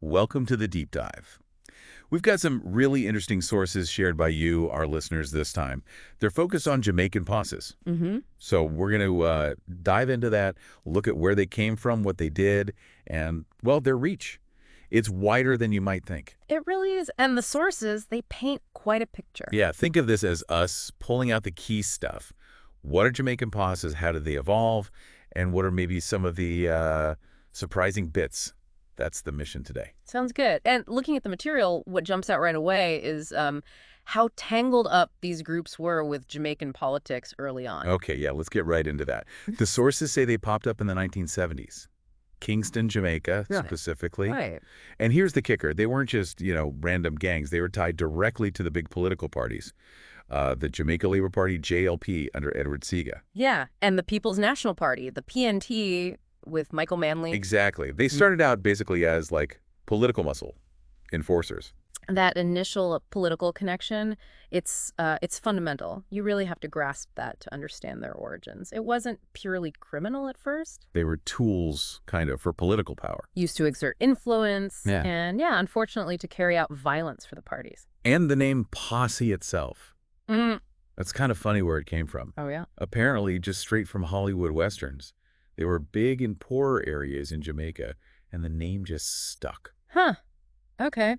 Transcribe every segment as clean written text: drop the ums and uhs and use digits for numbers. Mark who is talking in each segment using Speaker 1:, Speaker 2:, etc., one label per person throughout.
Speaker 1: Welcome to the deep dive. We've got some really interesting sources shared by you, our listeners, this time. They're focused on Jamaican Posses.
Speaker 2: Mm-hmm.
Speaker 1: So we're going to dive into that, look at where they came from, what they did, and, well, their reach. It's wider than you might think.
Speaker 2: It really is. And the sources, they paint quite a picture.
Speaker 1: Yeah, think of this as us pulling out the key stuff. What are Jamaican Posses? How did they evolve? And what are maybe some of the surprising bits? That's the mission today.
Speaker 2: Sounds good. And looking at the material, what jumps out right away is how tangled up these groups were with Jamaican politics early on.
Speaker 1: Okay, yeah, let's get right into that. The sources say they popped up in the 1970s. Kingston, Jamaica,
Speaker 2: Right.
Speaker 1: specifically.
Speaker 2: Right.
Speaker 1: And here's the kicker. They weren't just, random gangs. They were tied directly to the big political parties. The Jamaica Labor Party, JLP, under Edward Seaga.
Speaker 2: Yeah. And the People's National Party, the PNT with Michael Manley.
Speaker 1: Exactly. They started out basically as, political muscle enforcers.
Speaker 2: That initial political connection, it's fundamental. You really have to grasp that to understand their origins. It wasn't purely criminal at first.
Speaker 1: They were tools, kind of, for political power.
Speaker 2: Used to exert influence
Speaker 1: Yeah.
Speaker 2: and, unfortunately, to carry out violence for the parties.
Speaker 1: And the name posse itself.
Speaker 2: Mm.
Speaker 1: That's kind of funny where it came from.
Speaker 2: Oh, yeah?
Speaker 1: Apparently just straight from Hollywood Westerns. They were big in poorer areas in Jamaica, and the name just stuck.
Speaker 2: Huh. Okay.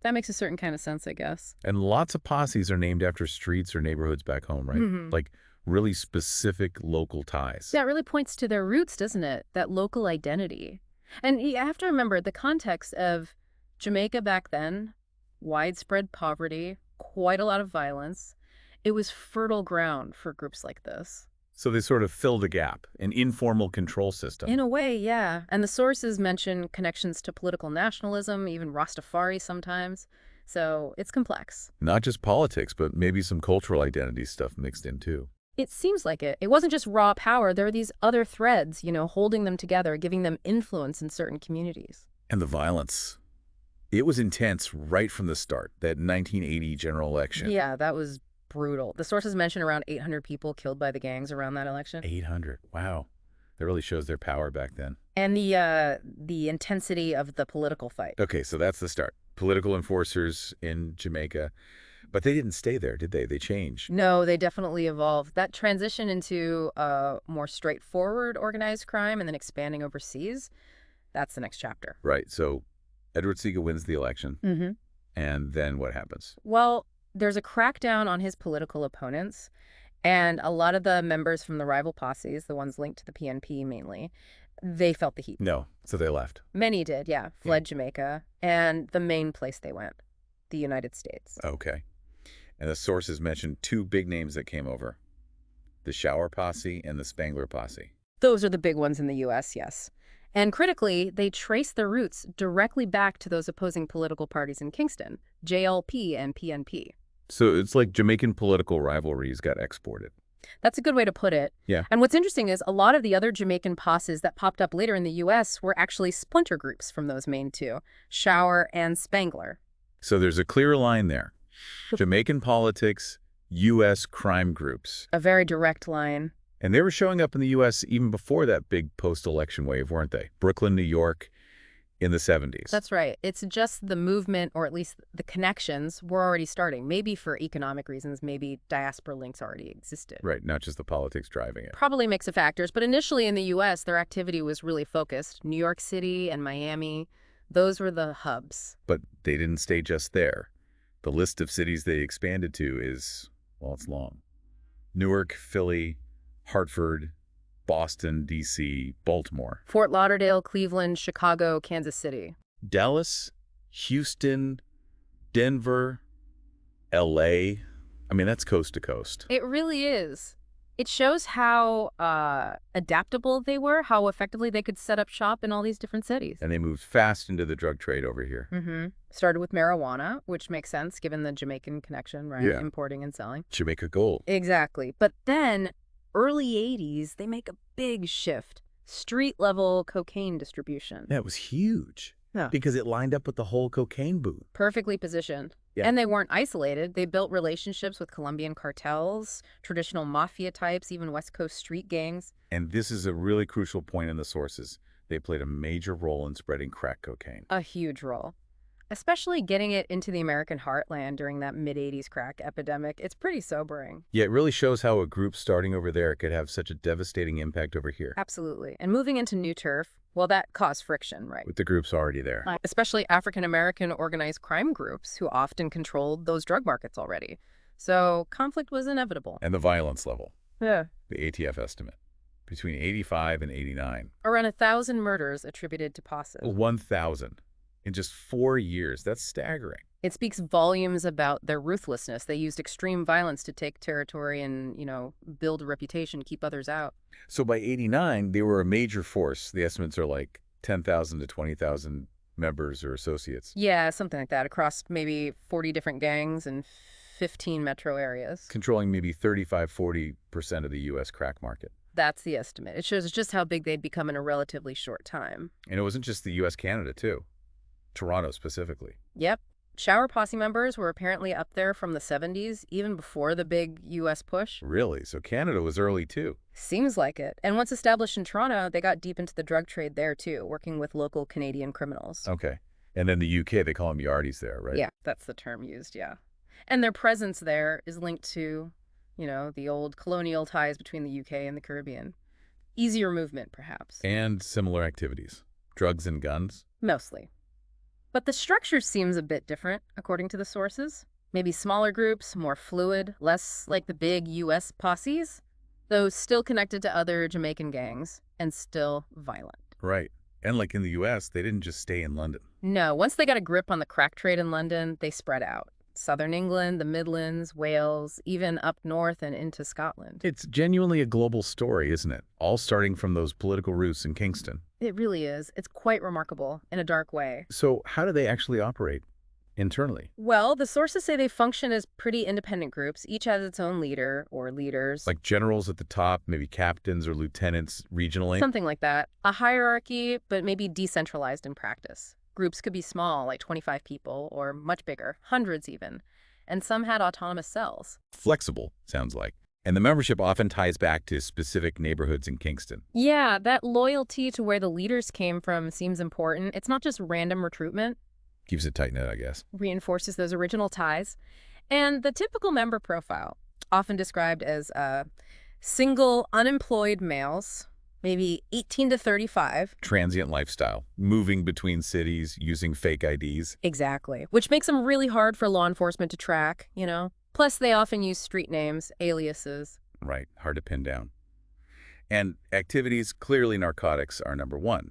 Speaker 2: That makes a certain kind of sense, I guess.
Speaker 1: And lots of posses are named after streets or neighborhoods back home, right?
Speaker 2: Mhm.
Speaker 1: Like really specific local ties.
Speaker 2: That really points to their roots, doesn't it? That local identity. And you have to remember the context of Jamaica back then, widespread poverty, quite a lot of violence. It was fertile ground for groups like this.
Speaker 1: So they sort of filled a gap, an informal control system.
Speaker 2: In a way, yeah. And the sources mention connections to political nationalism, even Rastafari sometimes. So it's complex.
Speaker 1: Not just politics, but maybe some cultural identity stuff mixed in too.
Speaker 2: It seems like it. It wasn't just raw power. There are these other threads, holding them together, giving them influence in certain communities.
Speaker 1: And the violence. It was intense right from the start, that 1980 general election.
Speaker 2: Yeah, that was brutal. The sources mention around 800 people killed by the gangs around that election.
Speaker 1: 800. Wow. That really shows their power back then.
Speaker 2: And the intensity of the political fight.
Speaker 1: Okay, so that's the start. Political enforcers in Jamaica. But they didn't stay there, did they? They changed.
Speaker 2: No, they definitely evolved. That transition into more straightforward organized crime and then expanding overseas, that's the next chapter.
Speaker 1: Right. So Edward Seaga wins the election.
Speaker 2: Mm-hmm.
Speaker 1: And then what happens?
Speaker 2: Well, there's a crackdown on his political opponents, and a lot of the members from the rival posses, the ones linked to the PNP mainly, they felt the heat.
Speaker 1: No. So they left.
Speaker 2: Many did, yeah, fled Jamaica, and the main place they went, the United States.
Speaker 1: Okay. And the sources mentioned two big names that came over. The Shower Posse and the Spangler Posse.
Speaker 2: Those are the big ones in the U.S., yes. And critically, they trace their roots directly back to those opposing political parties in Kingston, JLP and PNP.
Speaker 1: So it's like Jamaican political rivalries got exported.
Speaker 2: That's a good way to put it.
Speaker 1: Yeah.
Speaker 2: And what's interesting is a lot of the other Jamaican posses that popped up later in the U.S. were actually splinter groups from those main two, Shower and Spangler.
Speaker 1: So there's a clear line there. Jamaican politics, U.S. crime groups.
Speaker 2: A very direct line.
Speaker 1: And they were showing up in the U.S. even before that big post-election wave, weren't they? Brooklyn, New York, in the 70s.
Speaker 2: That's right. It's just the movement, or at least the connections, were already starting. Maybe for economic reasons, maybe diaspora links already existed.
Speaker 1: Right, not just the politics driving it.
Speaker 2: Probably a mix of factors, but initially in the U.S., their activity was really focused. New York City and Miami, those were the hubs.
Speaker 1: But they didn't stay just there. The list of cities they expanded to is, well, it's long. Newark, Philly, Hartford, Boston, D.C., Baltimore.
Speaker 2: Fort Lauderdale, Cleveland, Chicago, Kansas City.
Speaker 1: Dallas, Houston, Denver, L.A. I mean, that's coast to coast.
Speaker 2: It really is. It shows how adaptable they were, how effectively they could set up shop in all these different cities.
Speaker 1: And they moved fast into the drug trade over here.
Speaker 2: Mm-hmm. Started with marijuana, which makes sense given the Jamaican connection, right?
Speaker 1: Yeah.
Speaker 2: Importing and selling.
Speaker 1: Jamaica Gold.
Speaker 2: Exactly. But then, early 80s, they make a big shift. Street-level cocaine distribution.
Speaker 1: That was huge.
Speaker 2: Yeah.
Speaker 1: Because it lined up with the whole cocaine boom.
Speaker 2: Perfectly positioned.
Speaker 1: Yeah.
Speaker 2: And they weren't isolated. They built relationships with Colombian cartels, traditional mafia types, even West Coast street gangs.
Speaker 1: And this is a really crucial point in the sources. They played a major role in spreading crack cocaine.
Speaker 2: A huge role. Especially getting it into the American heartland during that mid-80s crack epidemic. It's pretty sobering.
Speaker 1: Yeah, it really shows how a group starting over there could have such a devastating impact over here.
Speaker 2: Absolutely. And moving into new turf, well, that caused friction, right?
Speaker 1: With the groups already there.
Speaker 2: Especially African-American organized crime groups who often controlled those drug markets already. So conflict was inevitable.
Speaker 1: And the violence level.
Speaker 2: Yeah.
Speaker 1: The ATF estimate. Between 85 and 89.
Speaker 2: Around 1,000 murders attributed to Posses.
Speaker 1: 1,000. In just 4 years. That's staggering.
Speaker 2: It speaks volumes about their ruthlessness. They used extreme violence to take territory and, build a reputation, keep others out.
Speaker 1: So by 89, they were a major force. The estimates are like 10,000 to 20,000 members or associates.
Speaker 2: Yeah, something like that, across maybe 40 different gangs and 15 metro areas.
Speaker 1: Controlling maybe 35–40% of the U.S. crack market.
Speaker 2: That's the estimate. It shows just how big they'd become in a relatively short time.
Speaker 1: And it wasn't just the U.S., Canada, too. Toronto specifically.
Speaker 2: Yep. Shower posse members were apparently up there from the 70s, even before the big U.S. push.
Speaker 1: Really? So Canada was early, too.
Speaker 2: Seems like it. And once established in Toronto, they got deep into the drug trade there, too, working with local Canadian criminals.
Speaker 1: Okay. And then the U.K., they call them yardies there, right?
Speaker 2: Yeah, that's the term used, yeah. And their presence there is linked to, the old colonial ties between the UK and the Caribbean. Easier movement, perhaps.
Speaker 1: And similar activities. Drugs and guns?
Speaker 2: Mostly. But the structure seems a bit different, according to the sources. Maybe smaller groups, more fluid, less like the big U.S. posses, though still connected to other Jamaican gangs, and still violent.
Speaker 1: Right. And like in the U.S., they didn't just stay in London.
Speaker 2: No, once they got a grip on the crack trade in London, they spread out. Southern England, the Midlands, Wales, even up north and into Scotland.
Speaker 1: It's genuinely a global story, isn't it? All starting from those political roots in Kingston.
Speaker 2: It really is. It's quite remarkable, in a dark way.
Speaker 1: So how do they actually operate internally?
Speaker 2: Well, the sources say they function as pretty independent groups. Each has its own leader or leaders.
Speaker 1: Like generals at the top, maybe captains or lieutenants regionally?
Speaker 2: Something like that. A hierarchy, but maybe decentralized in practice. Groups could be small, like 25 people, or much bigger, hundreds even. And some had autonomous cells.
Speaker 1: Flexible, sounds like. And the membership often ties back to specific neighborhoods in Kingston.
Speaker 2: Yeah, that loyalty to where the leaders came from seems important. It's not just random recruitment.
Speaker 1: Keeps it tight-knit, I guess.
Speaker 2: Reinforces those original ties. And the typical member profile, often described as single, unemployed males, maybe 18 to 35.
Speaker 1: Transient lifestyle, moving between cities, using fake IDs.
Speaker 2: Exactly, which makes them really hard for law enforcement to track, Plus, they often use street names, aliases.
Speaker 1: Right, hard to pin down. And activities, clearly narcotics are number one.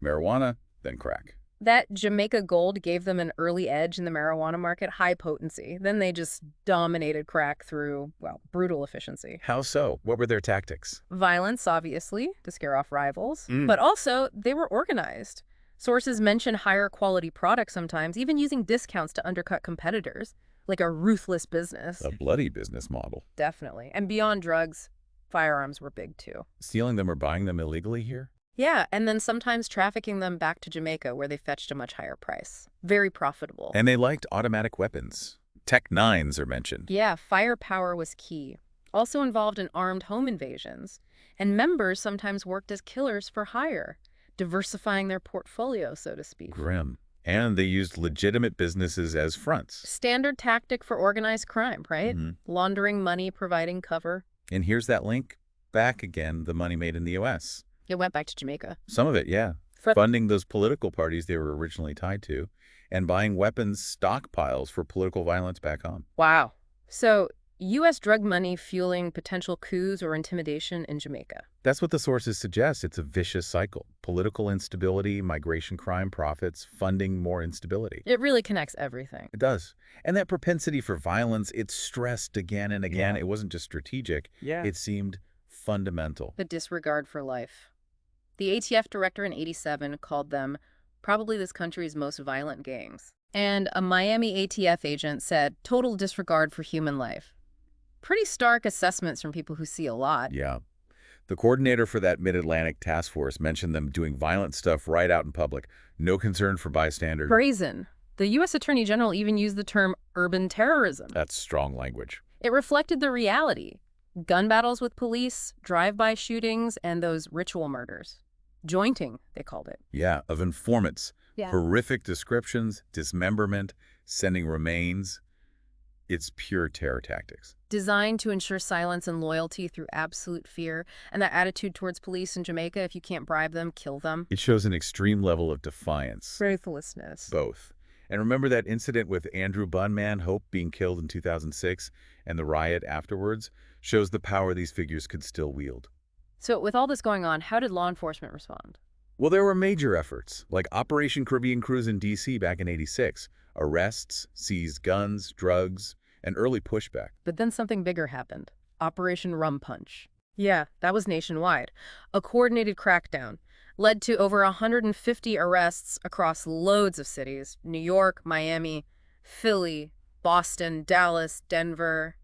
Speaker 1: Marijuana, then crack.
Speaker 2: That Jamaica Gold gave them an early edge in the marijuana market, high potency. Then they just dominated crack through, brutal efficiency.
Speaker 1: How so? What were their tactics?
Speaker 2: Violence, obviously, to scare off rivals. But also, they were organized. Sources mention higher quality products sometimes, even using discounts to undercut competitors, like a ruthless business.
Speaker 1: A bloody business model.
Speaker 2: Definitely. And beyond drugs, firearms were big too.
Speaker 1: Stealing them or buying them illegally here?
Speaker 2: Yeah, and then sometimes trafficking them back to Jamaica where they fetched a much higher price. Very profitable.
Speaker 1: And they liked automatic weapons. Tech 9s are mentioned.
Speaker 2: Yeah, firepower was key. Also involved in armed home invasions. And members sometimes worked as killers for hire, diversifying their portfolio, so to speak.
Speaker 1: Grim. And they used legitimate businesses as fronts.
Speaker 2: Standard tactic for organized crime, right? Laundering money, providing cover.
Speaker 1: And here's that link. Back again, the money made in the U.S.
Speaker 2: It went back to Jamaica.
Speaker 1: Some of it, yeah. Funding those political parties they were originally tied to and buying weapons stockpiles for political violence back home.
Speaker 2: Wow. So U.S. drug money fueling potential coups or intimidation in Jamaica.
Speaker 1: That's what the sources suggest. It's a vicious cycle. Political instability, migration crime profits, funding more instability.
Speaker 2: It really connects everything.
Speaker 1: It does. And that propensity for violence, it's stressed again and again. Yeah. It wasn't just strategic. Yeah. It seemed fundamental.
Speaker 2: The disregard for life. The ATF director in '87 called them probably this country's most violent gangs. And a Miami ATF agent said, total disregard for human life. Pretty stark assessments from people who see a lot.
Speaker 1: Yeah. The coordinator for that Mid-Atlantic task force mentioned them doing violent stuff right out in public. No concern for bystanders.
Speaker 2: Brazen. The U.S. Attorney General even used the term urban terrorism.
Speaker 1: That's strong language.
Speaker 2: It reflected the reality. Gun battles with police, drive-by shootings, and those ritual murders. Jointing, they called it.
Speaker 1: Yeah, of informants.
Speaker 2: Yeah.
Speaker 1: Horrific descriptions, dismemberment, sending remains. It's pure terror tactics.
Speaker 2: Designed to ensure silence and loyalty through absolute fear, and that attitude towards police in Jamaica, if you can't bribe them, kill them.
Speaker 1: It shows an extreme level of defiance.
Speaker 2: Ruthlessness.
Speaker 1: Both. And remember that incident with Andrew Bunman Hope being killed in 2006 and the riot afterwards shows the power these figures could still wield.
Speaker 2: So with all this going on, how did law enforcement respond?
Speaker 1: Well, there were major efforts, like Operation Caribbean Cruise in D.C. back in '86. Arrests, seized guns, drugs, and early pushback.
Speaker 2: But then something bigger happened. Operation Rum Punch. Yeah, that was nationwide. A coordinated crackdown led to over 150 arrests across loads of cities. New York, Miami, Philly, Boston, Dallas, Denver,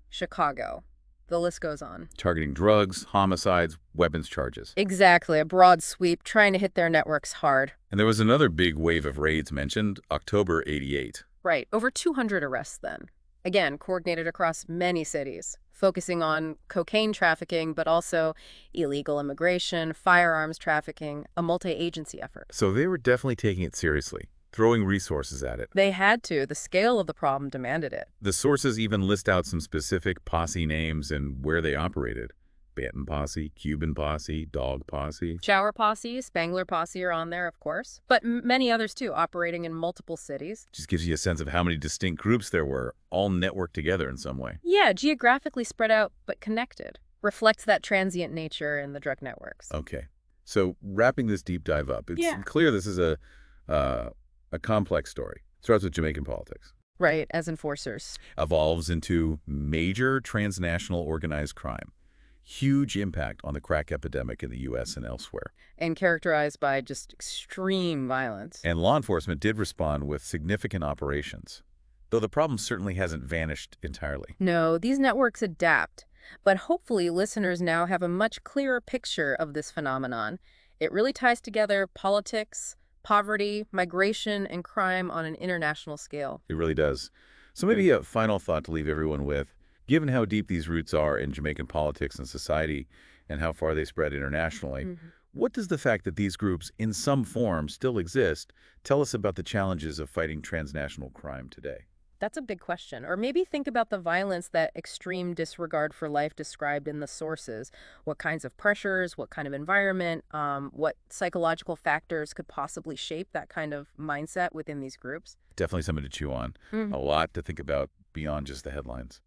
Speaker 2: Chicago. The list goes on.
Speaker 1: Targeting drugs, homicides, weapons charges.
Speaker 2: Exactly, a broad sweep, trying to hit their networks hard.
Speaker 1: And there was another big wave of raids mentioned, October '88.
Speaker 2: Right, over 200 arrests then. Again, coordinated across many cities, focusing on cocaine trafficking, but also illegal immigration, firearms trafficking, a multi-agency effort.
Speaker 1: So they were definitely taking it seriously, throwing resources at it.
Speaker 2: They had to. The scale of the problem demanded it.
Speaker 1: The sources even list out some specific posse names and where they operated. Bantam Posse, Cuban Posse, Dog Posse.
Speaker 2: Shower Posse, Spangler Posse are on there, of course, but many others too, operating in multiple cities.
Speaker 1: Just gives you a sense of how many distinct groups there were, all networked together in some way.
Speaker 2: Yeah, geographically spread out, but connected. Reflects that transient nature in the drug networks.
Speaker 1: Okay. So wrapping this deep dive up, it's clear this is a complex story. Starts with Jamaican politics.
Speaker 2: Right, as enforcers.
Speaker 1: Evolves into major transnational organized crime. Huge impact on the crack epidemic in the U.S. and elsewhere.
Speaker 2: And characterized by just extreme violence.
Speaker 1: And law enforcement did respond with significant operations, though the problem certainly hasn't vanished entirely.
Speaker 2: No, these networks adapt, but hopefully listeners now have a much clearer picture of this phenomenon. It really ties together politics, poverty, migration, and crime on an international scale.
Speaker 1: It really does. So maybe a final thought to leave everyone with. Given how deep these roots are in Jamaican politics and society and how far they spread internationally, what does the fact that these groups in some form still exist tell us about the challenges of fighting transnational crime today?
Speaker 2: That's a big question. Or maybe think about the violence that extreme disregard for life described in the sources. What kinds of pressures, what kind of environment, what psychological factors could possibly shape that kind of mindset within these groups?
Speaker 1: Definitely something to chew on. A lot to think about beyond just the headlines.